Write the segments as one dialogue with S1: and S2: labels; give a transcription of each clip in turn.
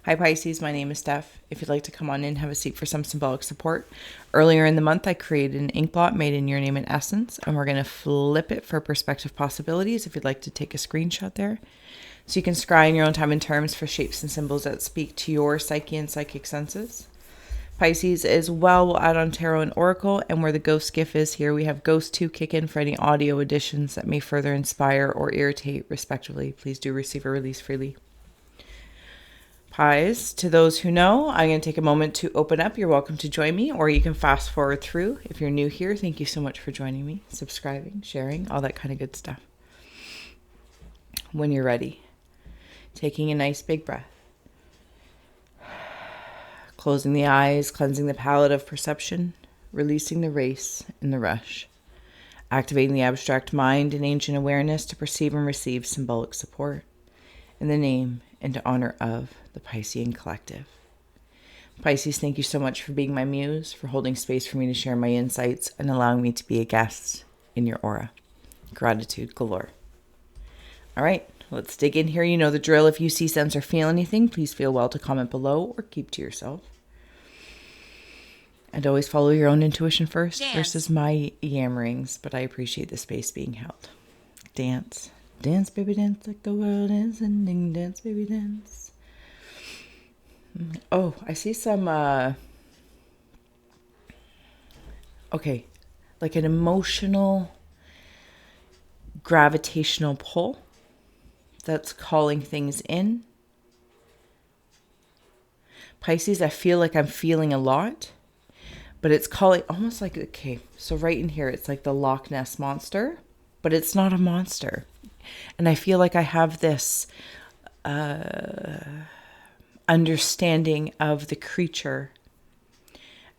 S1: Hi Pisces, my name is Steph. If you'd like to come on in, have a seat for some symbolic support. Earlier in the month, I created an ink blot made in your name and essence, and we're going to flip it for perspective possibilities if you'd like to take a screenshot there. So you can scry in your own time and terms for shapes and symbols that speak to your psyche and psychic senses. Pisces as well will add on tarot and oracle, and where the ghost gift is here, we have ghost 2 kick in for any audio additions that may further inspire or irritate respectively. Please do receive or release freely. Pies, to those who know, I'm going to take a moment to open up. You're welcome to join me, or you can fast forward through. If you're new here, thank you so much for joining me, subscribing, sharing, all that kind of good stuff. When you're ready, taking a nice big breath. Closing the eyes, cleansing the palette of perception, releasing the race and the rush. Activating the abstract mind and ancient awareness to perceive and receive symbolic support. In the name and to honor of the Piscean Collective. Pisces, thank you so much for being my muse, for holding space for me to share my insights and allowing me to be a guest in your aura. Gratitude galore. All right, let's dig in here. You know the drill. If you see, sense, or feel anything, please feel well to comment below or keep to yourself. And always follow your own intuition first versus my yammerings, but I appreciate the space being held. Dance. Dance, baby, dance like the world is ending. Dance, baby, dance. Oh, I see some, okay, like an emotional gravitational pull that's calling things in. Pisces, I feel like I'm feeling a lot, but it's calling almost like, okay, so right in here, it's like the Loch Ness monster, but it's not a monster. And I feel like I have this understanding of the creature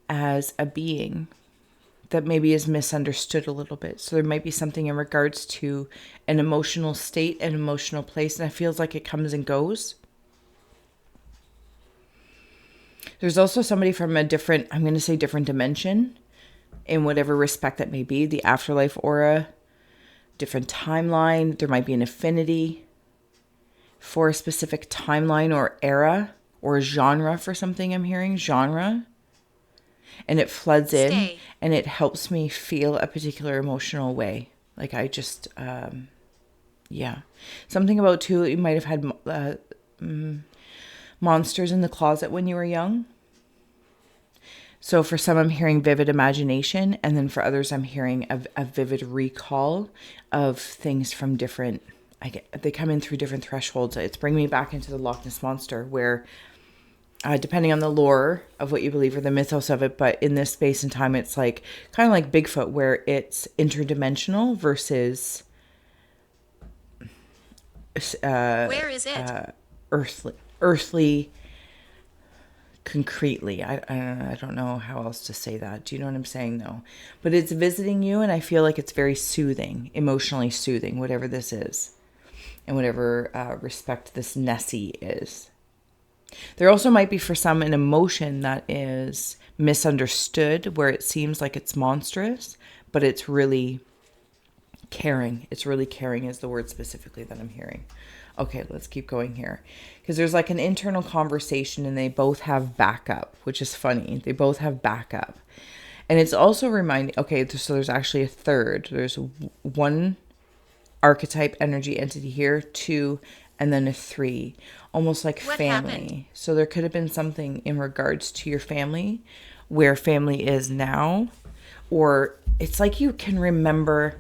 S1: as a being that maybe is misunderstood a little bit. So there might be something in regards to an emotional state, an emotional place, and it feels like it comes and goes. There's also somebody from a different, I'm going to say different dimension, in whatever respect that may be, the afterlife aura, different timeline. There might be an affinity for a specific timeline or era or genre for something I'm hearing, genre. And it floods in and it helps me feel a particular emotional way. Like I just, yeah. Something about too, you might have had monsters in the closet when you were young. So for some, I'm hearing vivid imagination. And then for others, I'm hearing a vivid recall of things from different, they come in through different thresholds. It's bringing me back into the Loch Ness Monster where, depending on the lore of what you believe or the mythos of it, but in this space and time, it's like kind of like Bigfoot where it's interdimensional versus
S2: where is it?
S1: Earthly concretely. I don't know how else to say that. Do you know what I'm saying though? But it's visiting you and I feel like it's very soothing, emotionally soothing, whatever this is. And whatever respect this Nessie is. There also might be for some an emotion that is misunderstood where it seems like it's monstrous, but it's really caring. It's really caring is the word specifically that I'm hearing. Okay, let's keep going here. Because there's like an internal conversation and they both have backup, which is funny. They both have backup. And it's also reminding, okay, so there's actually a third. There's one archetype energy entity here, 2, and then a 3, almost like what family happened? So there could have been something in regards to your family, where family is now, or it's like you can remember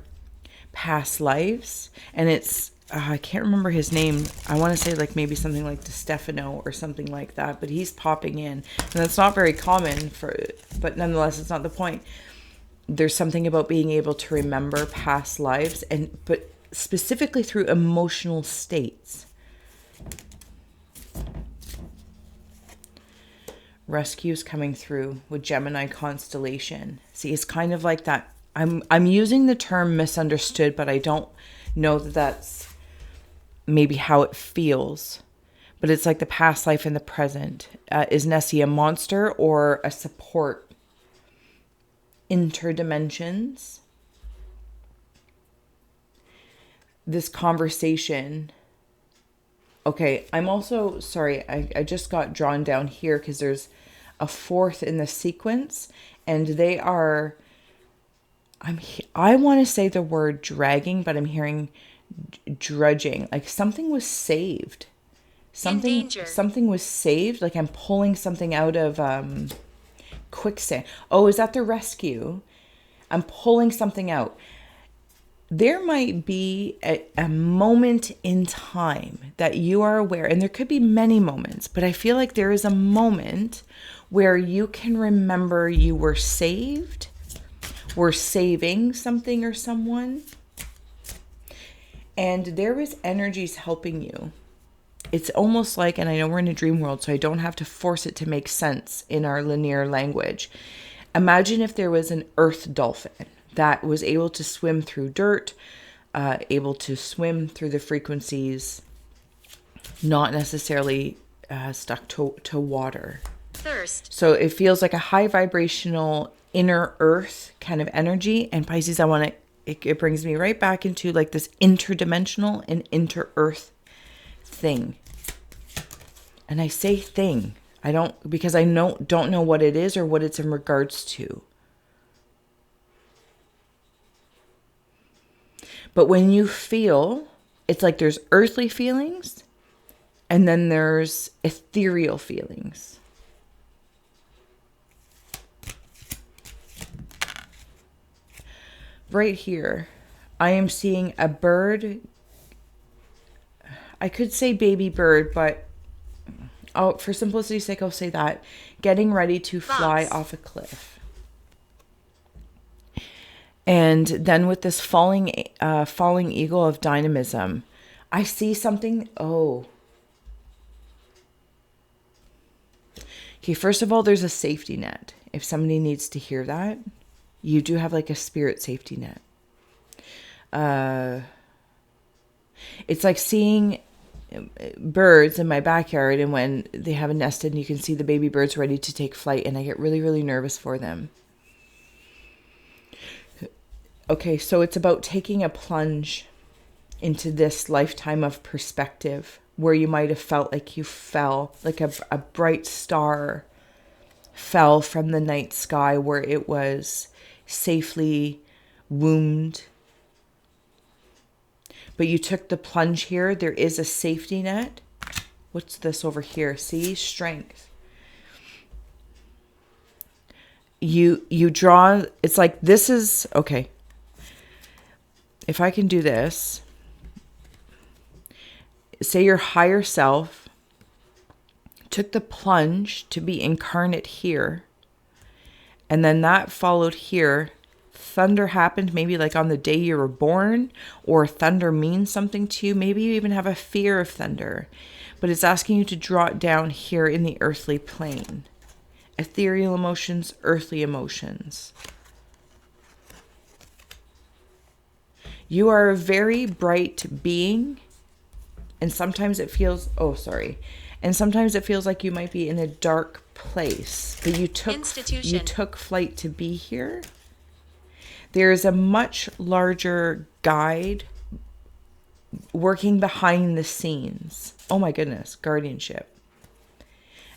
S1: past lives, and it's I can't remember his name. I want to say like maybe something like Stefano or something like that, but he's popping in, and that's not very common but nonetheless, it's not the point. There's something about being able to remember past lives, but specifically through emotional states. Rescues coming through with Gemini constellation. See, it's kind of like that. I'm using the term misunderstood, but I don't know that that's maybe how it feels. But it's like the past life and the present. Is Nessie a monster or a support? Interdimensions. This conversation Okay, I'm also sorry. I just got drawn down here because there's a fourth in the sequence, and they are. I want to say the word dragging, but I'm hearing drudging. Like something was saved. Something was saved. Like I'm pulling something out of quicksand. Oh, is that the rescue? I'm pulling something out. There might be a moment in time that you are aware, and there could be many moments, but I feel like there is a moment where you can remember you were saved, were saving something or someone, and there is energies helping you. It's almost like, and I know we're in a dream world, so I don't have to force it to make sense in our linear language. Imagine if there was an earth dolphin that was able to swim through dirt, able to swim through the frequencies, not necessarily stuck to water.
S2: Thirst.
S1: So it feels like a high vibrational inner earth kind of energy. And Pisces, it brings me right back into like this interdimensional and inter-earth thing. And I say thing. I don't, because I don't know what it is or what it's in regards to. But when you feel, it's like there's earthly feelings and then there's ethereal feelings. Right here, I am seeing a bird. I could say baby bird, but for simplicity's sake, I'll say that. Getting ready to fly off a cliff. And then with this falling eagle of dynamism, I see something. Oh. Okay, first of all, there's a safety net. If somebody needs to hear that, you do have like a spirit safety net. It's like seeing birds in my backyard, and when they haven't nested and you can see the baby birds ready to take flight, and I get really, really nervous for them. Okay, so it's about taking a plunge into this lifetime of perspective where you might have felt like you fell, like a bright star fell from the night sky where it was safely wombed. But you took the plunge here. There is a safety net. What's this over here? See? Strength. You draw, it's like this is, okay. If I can do this, say your higher self took the plunge to be incarnate here, and then that followed here. Thunder happened maybe like on the day you were born, or thunder means something to you. Maybe you even have a fear of thunder, but it's asking you to draw it down here in the earthly plane. Ethereal emotions, earthly emotions. You are a very bright being, and sometimes it feels, and sometimes it feels like you might be in a dark place, but you took flight to be here. There is a much larger guide working behind the scenes. Oh my goodness, guardianship.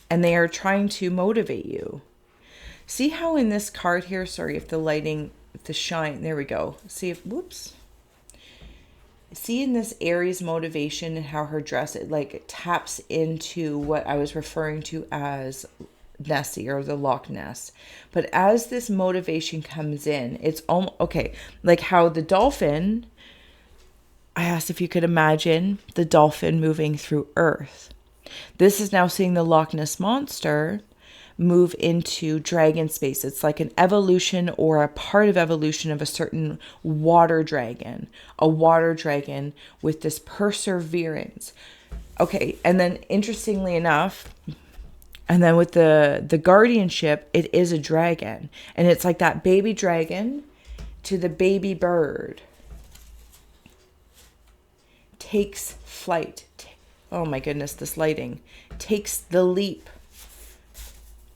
S1: And they are trying to motivate you. See how in this card here, if the lighting, the shine, there we go. See in this Aries motivation and how her dress, it taps into what I was referring to as Nessie or the Loch Ness. But as this motivation comes in, it's almost okay, like how the dolphin, I asked if you could imagine the dolphin moving through earth. This is now seeing the Loch Ness monster move into dragon space. It's like an evolution or a part of evolution of a certain water dragon, a water dragon with this perseverance. Okay, and then interestingly enough, and then with the guardianship, it is a dragon. And it's like that baby dragon to the baby bird takes flight. Oh my goodness, this lighting. Takes the leap.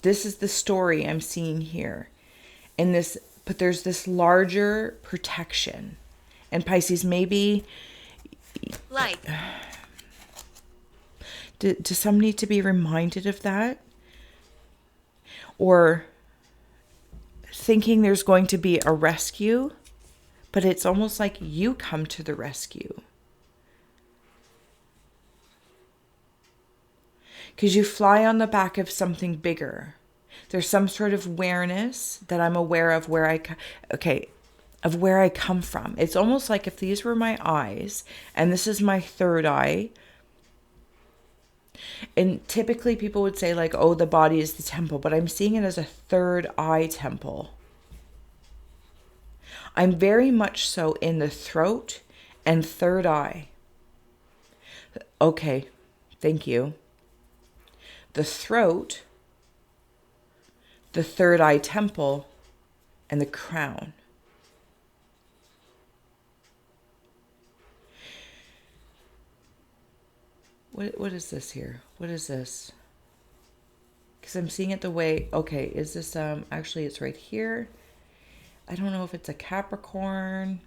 S1: This is the story I'm seeing here. But there's this larger protection. And Pisces, maybe... Does some need to be reminded of that? Or thinking there's going to be a rescue, but it's almost like you come to the rescue. Because you fly on the back of something bigger. There's some sort of awareness that I'm aware of where of where I come from. It's almost like if these were my eyes and this is my third eye. And typically people would say like, oh, the body is the temple, but I'm seeing it as a third eye temple. I'm very much so in the throat and third eye. Okay, thank you. The throat, the third eye temple, and the crown. What is this here? What is this? Because I'm seeing it the way, okay, is this, actually it's right here. I don't know if it's a Capricorn.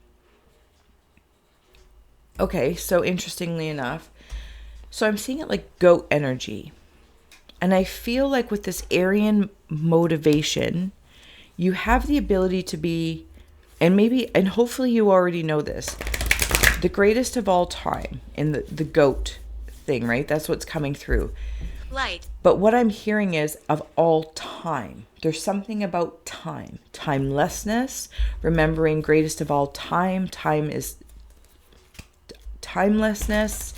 S1: Okay, so interestingly enough, so I'm seeing it like goat energy. And I feel like with this Aryan motivation, you have the ability to be, and hopefully you already know this, the greatest of all time in the goat thing, right? That's what's coming through.
S2: Light.
S1: But what I'm hearing is of all time. There's something about time. Timelessness, remembering greatest of all time. Time is timelessness.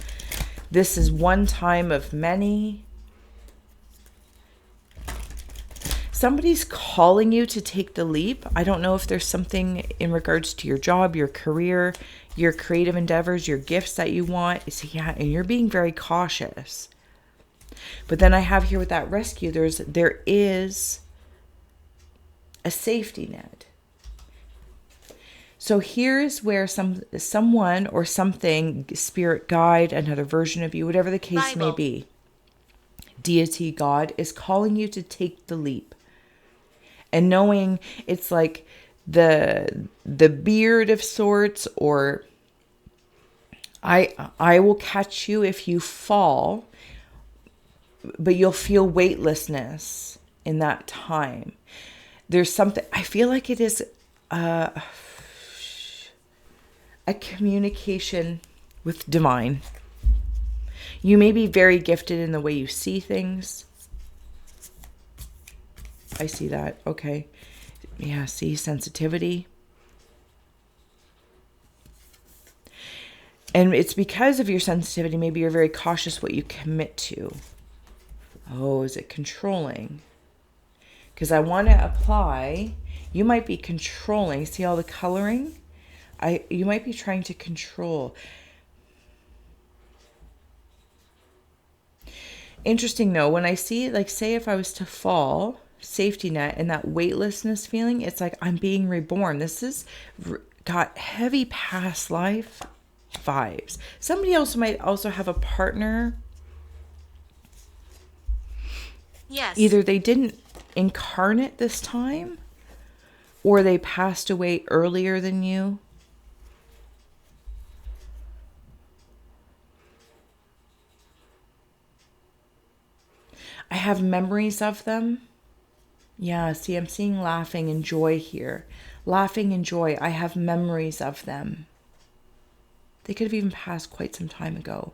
S1: This is one time of many. Somebody's calling you to take the leap. I don't know if there's something in regards to your job, your career, your creative endeavors, your gifts that you want. Yeah, and you're being very cautious. But then I have here with that rescue, there is a safety net. So here's where someone or something, spirit guide, another version of you, whatever the case may be, deity, God, is calling you to take the leap. And knowing it's like the beard of sorts, or I will catch you if you fall, but you'll feel weightlessness in that time. There's something, I feel like it is a communication with divine. You may be very gifted in the way you see things. I see that. Okay. Yeah, see, sensitivity. And it's because of your sensitivity, maybe you're very cautious what you commit to. Oh, is it controlling? Because I want to apply, you might be controlling. See all the coloring? You might be trying to control. Interesting though, when I see, like, say if I was to fall, safety net, and that weightlessness feeling, it's like I'm being reborn. This has got heavy past life vibes. Somebody else might also have a partner.
S2: Yes.
S1: Either they didn't incarnate this time, or they passed away earlier than you. I have memories of them. Yeah, see, I'm seeing laughing and joy here. Laughing and joy. I have memories of them. They could have even passed quite some time ago.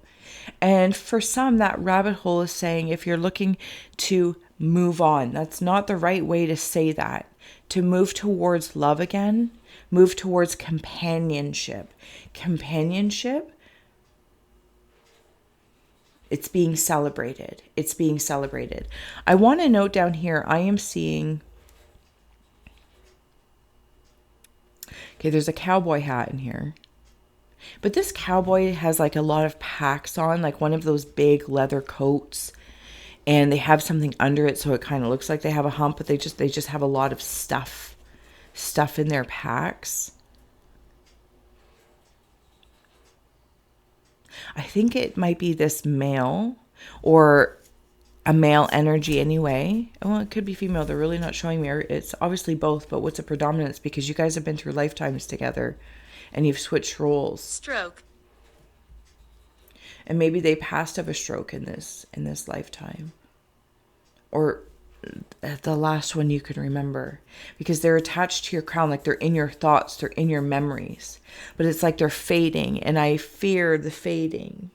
S1: And for some, that rabbit hole is saying if you're looking to move on, that's not the right way to say that. To move towards love again, move towards companionship. Companionship, it's being celebrated. It's being celebrated. I want to note down here, I am seeing, okay, there's a cowboy hat in here. But this cowboy has like a lot of packs on, like one of those big leather coats. And they have something under it, so it kind of looks like they have a hump, but they just have a lot of stuff in their packs. I think it might be this male, or a male energy anyway. Well, it could be female. They're really not showing me. It's obviously both, but what's a predominance? Because you guys have been through lifetimes together and you've switched roles.
S2: Stroke.
S1: And maybe they passed of a stroke in this lifetime. Or the last one you can remember, because they're attached to your crown, like they're in your thoughts, they're in your memories, but it's like they're fading, and I fear the fading.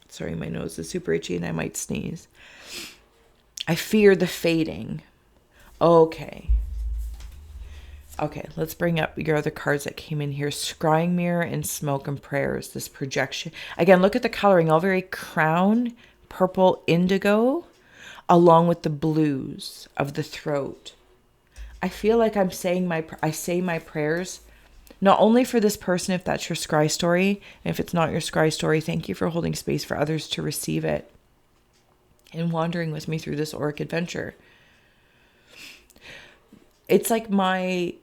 S1: Sorry, my nose is super itchy and I might sneeze. I fear the fading. Okay, let's bring up your other cards that came in here. Scrying mirror and smoke and prayers. This projection again, look at the coloring, all very crown, purple, indigo, along with the blues of the throat. I feel like I say my prayers, not only for this person, if that's your scry story, and if it's not your scry story, thank you for holding space for others to receive it and wandering with me through this auric adventure. It's like my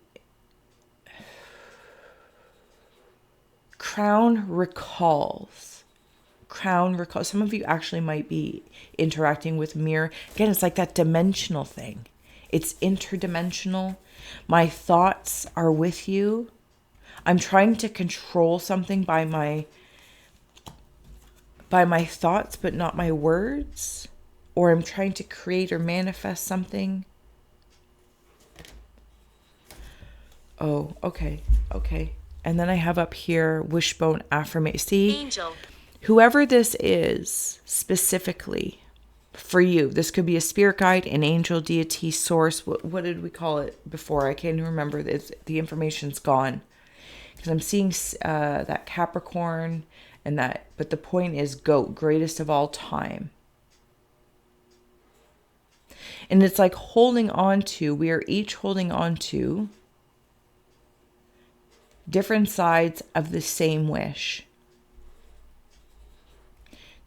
S1: crown recalls. Some of you actually might be interacting with mirror. Again, it's like that dimensional thing. It's interdimensional. My thoughts are with you. I'm trying to control something by my thoughts, but not my words. Or I'm trying to create or manifest something. Oh, okay. And then I have up here wishbone affirmation. See?
S2: Angel.
S1: Whoever this is specifically for you, this could be a spirit guide, an angel, deity, source. What did we call it before? I can't remember. The information's gone. Because I'm seeing that Capricorn and that, but the point is goat, greatest of all time. And it's like we are each holding on to different sides of the same wish.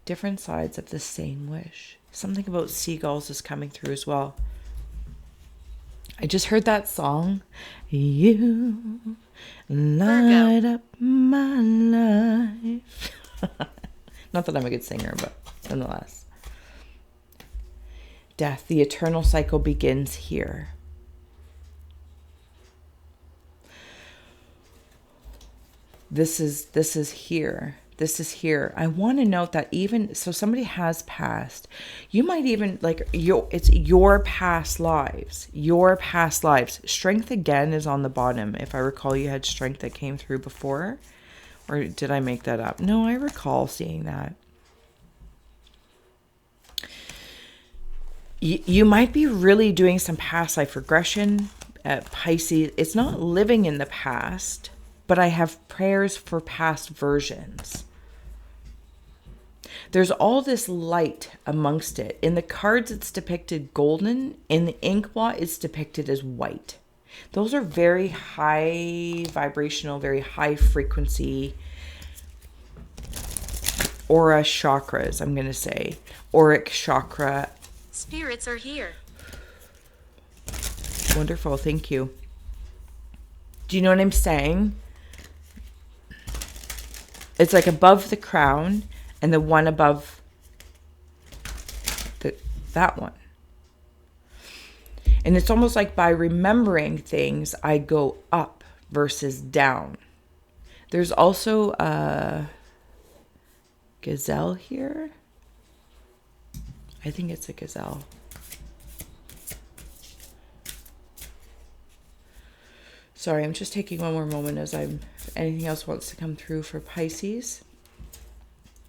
S1: Different sides of the same wish. Something about seagulls is coming through as well. I just heard that song. You light up my life. Not that I'm a good singer, but nonetheless. Death, the eternal cycle begins here. This is here. This is here. I want to note that so somebody has passed. You might even it's your past lives. Your past lives. Strength again is on the bottom. If I recall, you had strength that came through before. Or did I make that up? No, I recall seeing that. You might be really doing some past life regression at Pisces. It's not living in the past, but I have prayers for past versions. There's all this light amongst it. In the cards, it's depicted golden. In the ink blot, it's depicted as white. Those are very high vibrational, very high frequency aura chakras, I'm going to say. Auric chakra.
S2: Spirits are here.
S1: Wonderful. Thank you. Do you know what I'm saying? It's like above the crown and the one above that one. And it's almost like by remembering things, I go up versus down. There's also a gazelle here. I think it's a gazelle. Sorry, I'm just taking one more moment if anything else wants to come through for Pisces.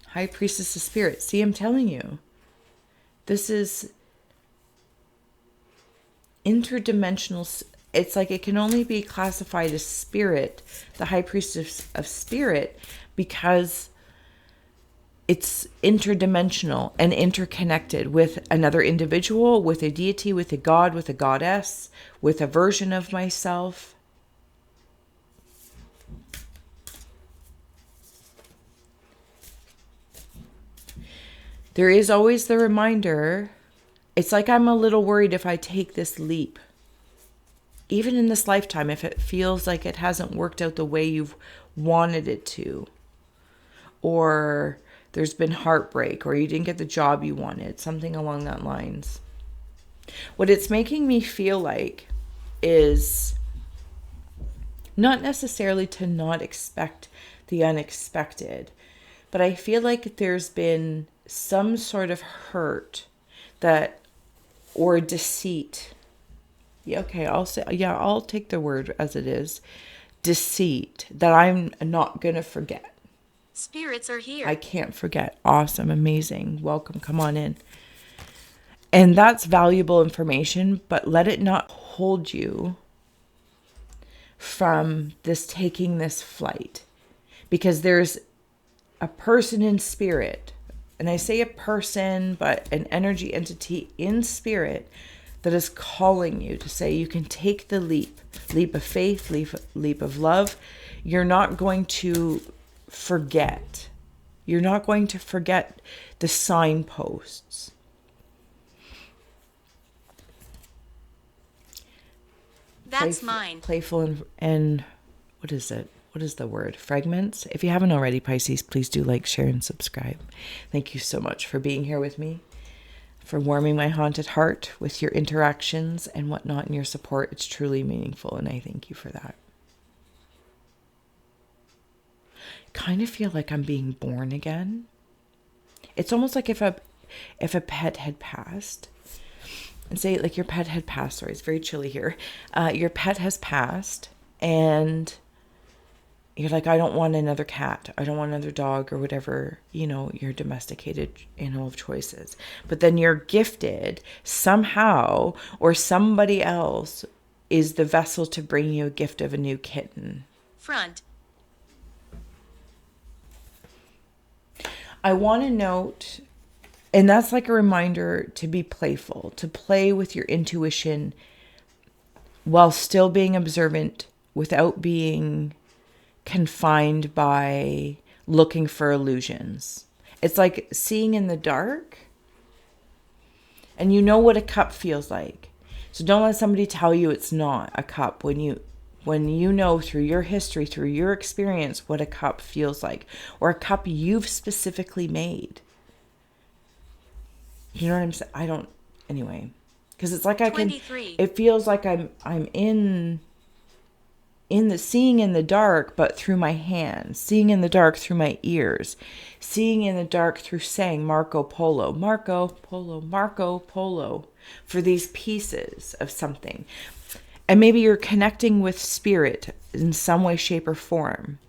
S1: High Priestess of Spirit. See, I'm telling you. This is interdimensional. It's like it can only be classified as spirit, the High Priestess of Spirit, because it's interdimensional and interconnected with another individual, with a deity, with a god, with a goddess, with a version of myself. There is always the reminder. It's like I'm a little worried if I take this leap. Even in this lifetime, if it feels like it hasn't worked out the way you've wanted it to. Or there's been heartbreak, or you didn't get the job you wanted. Something along that lines. What it's making me feel like is not necessarily to not expect the unexpected, but I feel like there's been some sort of hurt that, or deceit. Yeah, okay, I'll take the word as it is. Deceit that I'm not going to forget.
S2: Spirits are here.
S1: I can't forget. Awesome, amazing. Welcome, come on in. And that's valuable information, but let it not hold you from taking this flight. Because there's a person in spirit, and I say a person, but an energy entity in spirit that is calling you to say you can take the leap of faith, leap of love. You're not going to forget. You're not going to forget the signposts.
S2: That's mine.
S1: Playful and what is it? What is the word? Fragments? If you haven't already, Pisces, please do like, share, and subscribe. Thank you so much for being here with me, for warming my haunted heart with your interactions and whatnot and your support. It's truly meaningful, and I thank you for that. Kind of feel like I'm being born again. It's almost like if a pet had passed, and say like your pet had passed. Sorry, it's very chilly here. Your pet has passed, and you're like, I don't want another cat. I don't want another dog or whatever, your domesticated animal of choices. But then you're gifted somehow, or somebody else is the vessel to bring you a gift of a new kitten.
S2: Front.
S1: I want to note, and that's like a reminder to be playful, to play with your intuition while still being observant without being confined by looking for illusions. It's like seeing in the dark, and you know what a cup feels like. So don't let somebody tell you it's not a cup when you know through your history, through your experience, what a cup feels like, or a cup you've specifically made. You know what I'm saying? Anyway, because it's like
S2: 23.
S1: It feels like I'm in the seeing in the dark, but through my hands, seeing in the dark through my ears, seeing in the dark through saying Marco Polo, Marco Polo, Marco Polo, for these pieces of something. And maybe you're connecting with spirit in some way, shape, or form.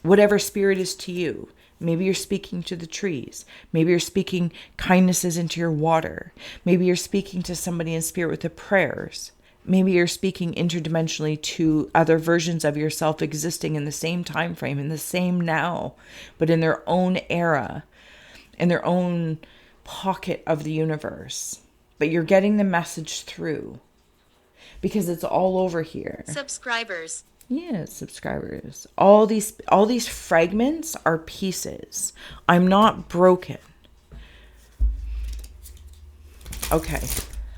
S1: Whatever spirit is to you. Maybe you're speaking to the trees. Maybe you're speaking kindnesses into your water. Maybe you're speaking to somebody in spirit with the prayers. Maybe you're speaking interdimensionally to other versions of yourself existing in the same time frame, in the same now, but in their own era, in their own pocket of the universe. But you're getting the message through because it's all over here.
S2: Subscribers.
S1: Yeah, subscribers. All these fragments are pieces. I'm not broken. Okay.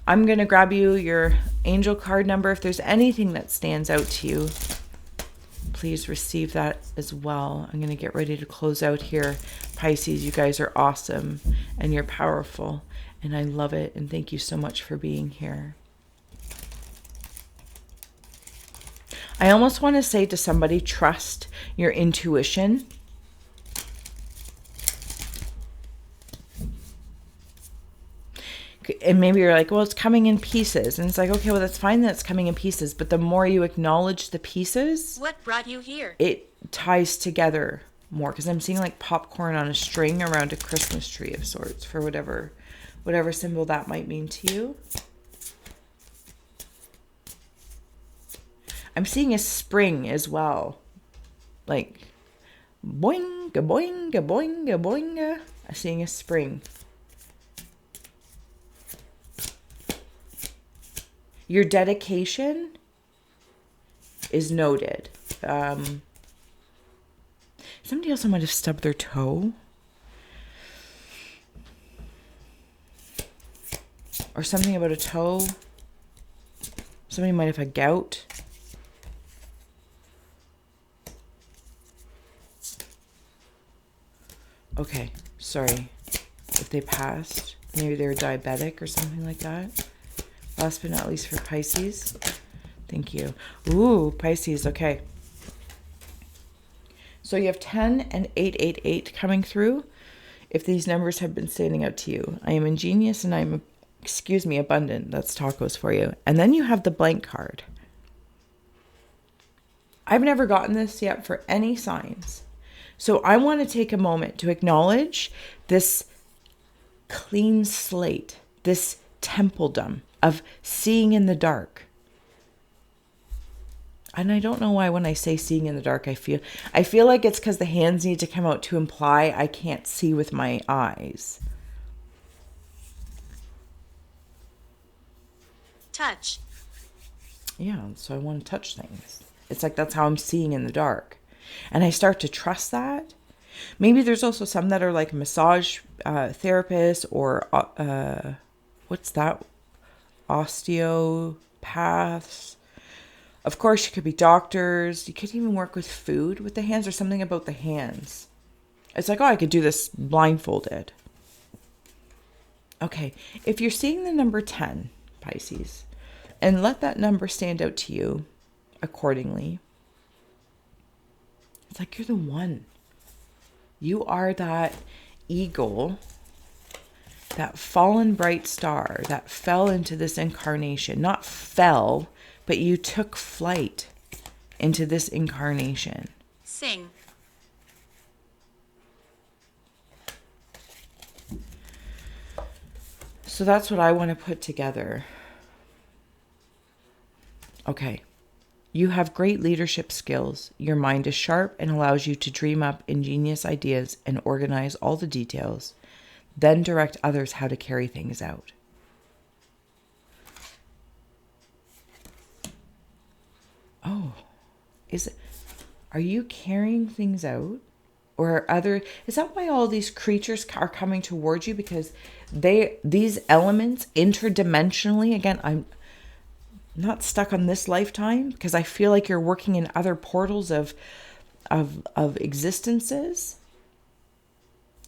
S1: I'm going to grab you your angel card number. If there's anything that stands out to you, please receive that as well. I'm going to get ready to close out here. Pisces, you guys are awesome and you're powerful and I love it. And thank you so much for being here. I almost want to say to somebody, trust your intuition. And maybe you're like, well, it's coming in pieces. And it's like, okay, well, that's fine that it's coming in pieces. But the more you acknowledge the pieces,
S2: what brought you here?
S1: It ties together more. Because I'm seeing like popcorn on a string around a Christmas tree of sorts for whatever symbol that might mean to you. I'm seeing a spring as well. Like, boing, boing, boing, boing. I'm seeing a spring. Your dedication is noted. Somebody else might have stubbed their toe. Or something about a toe. Somebody might have had gout. Okay, sorry. If they passed, maybe they were diabetic or something like that. Last but not least for Pisces. Thank you. Ooh, Pisces, okay. So you have 10 and 888 coming through. If these numbers have been standing out to you, I am ingenious and I'm, abundant. That's tacos for you. And then you have the blank card. I've never gotten this yet for any signs. So I want to take a moment to acknowledge this clean slate, this templedom of seeing in the dark. And I don't know why when I say seeing in the dark, I feel like it's because the hands need to come out to imply I can't see with my eyes.
S2: Touch.
S1: Yeah, so I want to touch things. It's like that's how I'm seeing in the dark. And I start to trust that. Maybe there's also some that are like massage therapists or what's that? Osteopaths. Of course, you could be doctors. You could even work with food with the hands or something about the hands. It's like, oh, I could do this blindfolded. Okay, if you're seeing the number 10, Pisces, and let that number stand out to you accordingly. It's like you're the one. You are that eagle, that fallen bright star that fell into this incarnation. Not fell, but you took flight into this incarnation.
S2: Sing.
S1: So that's what I want to put together. Okay. You have great leadership skills. Your mind is sharp and allows you to dream up ingenious ideas and organize all the details, then direct others how to carry things out. Oh, are you carrying things out? Or is that why all these creatures are coming towards you? Because these elements interdimensionally, again, I'm not stuck on this lifetime because I feel like you're working in other portals of existences.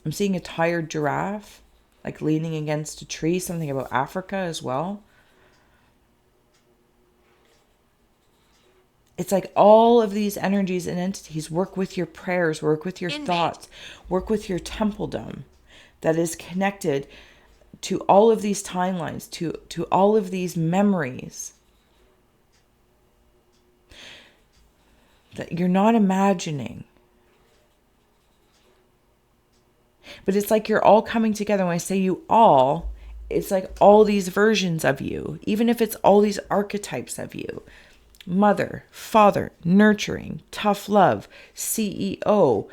S1: I'm seeing a tired giraffe, like leaning against a tree, something about Africa as well. It's like all of these energies and entities work with your prayers, work with your thoughts, work with your templedom that is connected to all of these timelines, to all of these memories that you're not imagining. But it's like you're all coming together. When I say you all, it's like all these versions of you, even if it's all these archetypes of you. Mother, father, nurturing, tough love, CEO,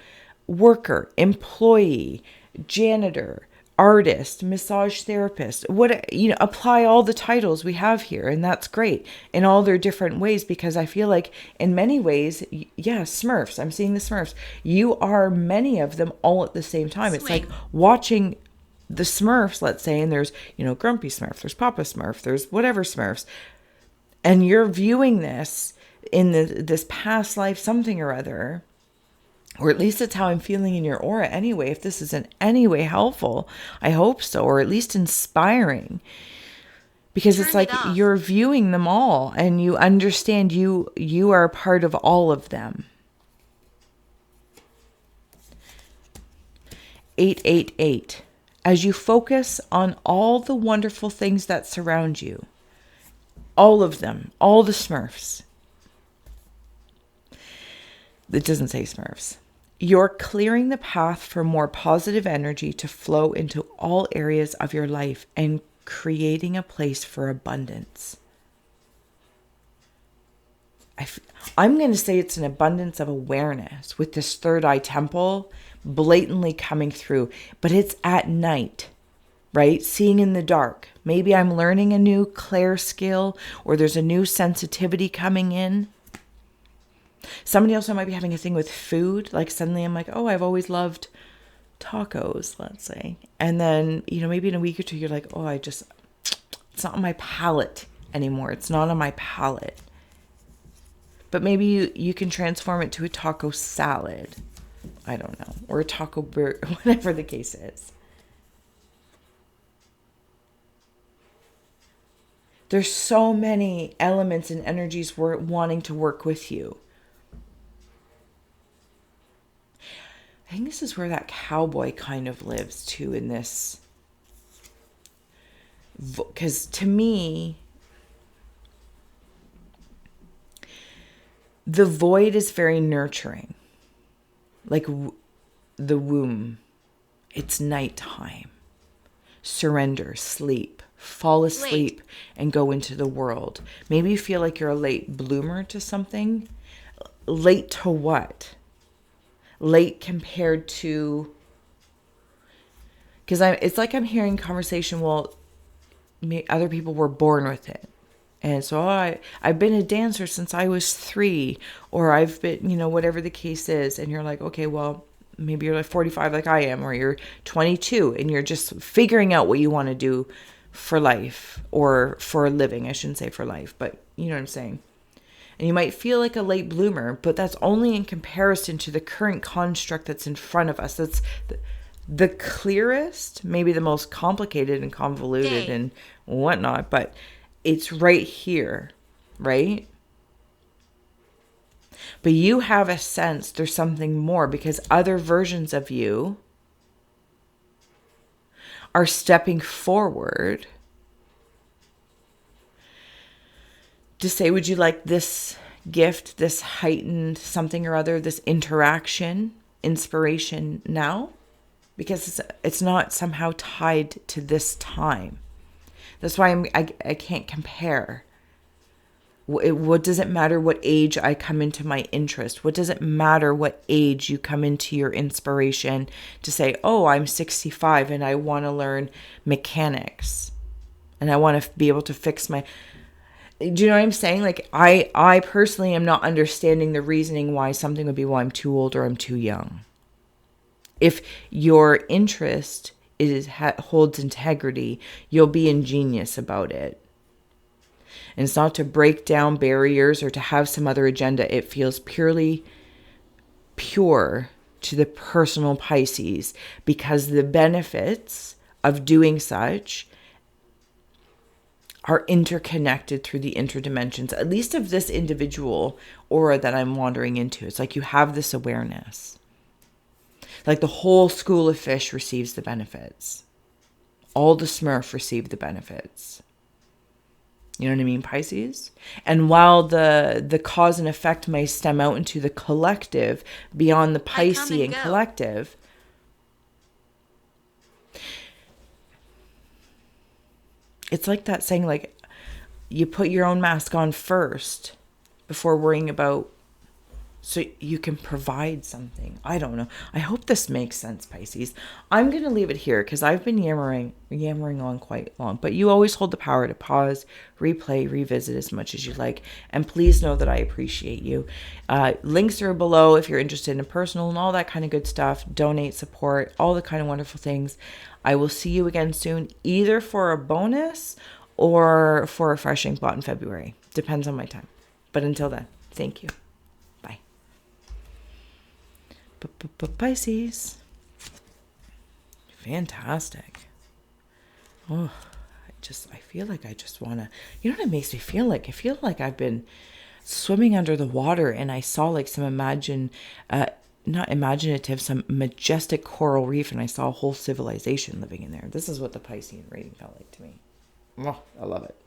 S1: worker, employee, janitor, artist, massage therapist. Apply all the titles we have here, and that's great in all their different ways, because I feel like in many ways, yeah, Smurfs. I'm seeing the Smurfs. You are many of them all at the same time.
S2: Swing.
S1: It's like watching the Smurfs, let's say, and there's, Grumpy Smurf, there's Papa Smurf, there's whatever Smurfs. And you're viewing this in this past life, something or other, or at least it's how I'm feeling in your aura anyway. If this is in any way helpful, I hope so, or at least inspiring. Because it's like you're viewing them all and you understand you are a part of all of them. 888. As you focus on all the wonderful things that surround you, all of them, all the Smurfs. It doesn't say Smurfs. You're clearing the path for more positive energy to flow into all areas of your life and creating a place for abundance. I'm going to say it's an abundance of awareness with this third eye temple blatantly coming through, but it's at night. Right? Seeing in the dark. Maybe I'm learning a new clair skill, or there's a new sensitivity coming in. Somebody else might be having a thing with food. Like suddenly I'm like, oh, I've always loved tacos, let's say. And then, maybe in a week or two, you're like, oh, it's not on my palate anymore. It's not on my palate. But maybe you can transform it to a taco salad. I don't know. Or a taco burger, whatever the case is. There's so many elements and energies wanting to work with you. this is where that cowboy kind of lives too in this. Because to me, the void is very nurturing. Like the womb. It's nighttime. Surrender, sleep, fall asleep, and go into the world. Maybe you feel like you're a late bloomer to something. Late to what? Late compared to... Because it's like I'm hearing conversation, well, other people were born with it. And so I've been a dancer since I was 3, or I've been, whatever the case is. And you're like, okay, well, maybe you're like 45 like I am, or you're 22 and you're just figuring out what you want to do for life or for a living. I shouldn't say for life, but you know what I'm saying. And you might feel like a late bloomer, but that's only in comparison to the current construct that's in front of us. That's the clearest, maybe the most complicated and convoluted and whatnot, but it's right here, right? But you have a sense there's something more because other versions of you are stepping forward to say, would you like this gift, this heightened something or other, this interaction, inspiration now? Because it's not somehow tied to this time. That's why I can't compare. What does it matter what age I come into my interest? What does it matter what age you come into your inspiration to say, oh, I'm 65 and I want to learn mechanics and I want to be able to fix my... Do you know what I'm saying? Like I personally am not understanding the reasoning why something would be, well, I'm too old or I'm too young. If your interest holds integrity, you'll be ingenious about it. And it's not to break down barriers or to have some other agenda. It feels purely pure to the personal Pisces because the benefits of doing such are interconnected through the interdimensions, at least of this individual aura that I'm wandering into. It's like you have this awareness. Like the whole school of fish receives the benefits. All the Smurf receive the benefits. You know what I mean, Pisces? And while the cause and effect may stem out into the collective, beyond the Piscean collective, it's like that saying, like, you put your own mask on first before worrying about, so you can provide something. I don't know. I hope this makes sense, Pisces. I'm going to leave it here because I've been yammering on quite long. But you always hold the power to pause, replay, revisit as much as you like. And please know that I appreciate you. Links are below if you're interested in personal and all that kind of good stuff. Donate, support, all the kind of wonderful things. I will see you again soon, either for a bonus or for a fresh ink blot in February. Depends on my time. But until then, thank you. Pisces. Fantastic. Oh, I feel like I just want to, you know what it makes me feel like? I feel like I've been swimming under the water and I saw like some some majestic coral reef and I saw a whole civilization living in there. This is what the Piscean reading felt like to me. Oh, I love it.